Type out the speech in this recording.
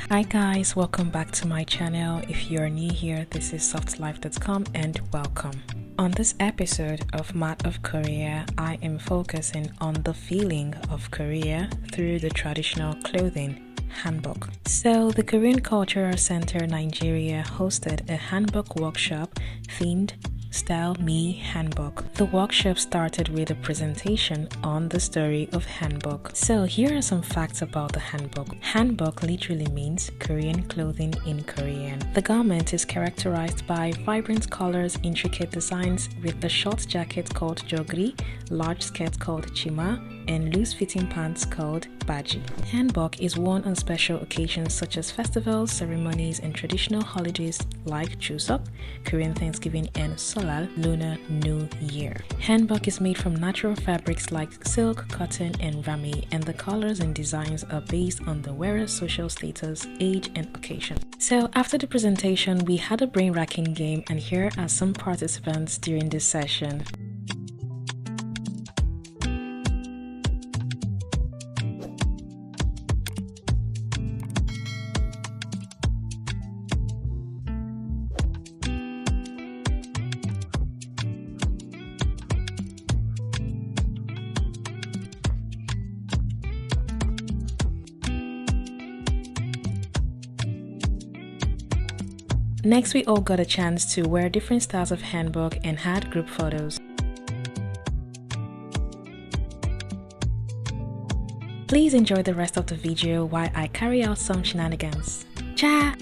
Hi guys, welcome back to my channel. If you're new here, this is softlife.com and welcome. On this episode of Mart of Korea, I am focusing on the feeling of Korea through the traditional clothing, Hanbok. So the Korean Cultural Center Nigeria hosted a Hanbok workshop themed Style Me Hanbok. The workshop started with a presentation on the story of Hanbok. So here are some facts about the Hanbok. Hanbok literally means Korean clothing in Korean. The garment is characterized by vibrant colors, intricate designs, with the short jacket called jogri, large skirt called chima, and loose-fitting pants called baji. Hanbok is worn on special occasions such as festivals, ceremonies, and traditional holidays like Chuseok, Korean Thanksgiving, and Solal, Lunar New Year. Hanbok is made from natural fabrics like silk, cotton, and rami, and the colors and designs are based on the wearer's social status, age, and occasion. So after the presentation, we had a brain-racking game, and here are some participants during this session. Next, we all got a chance to wear different styles of hanbok and had group photos. Please enjoy the rest of the video while I carry out some shenanigans. Ciao!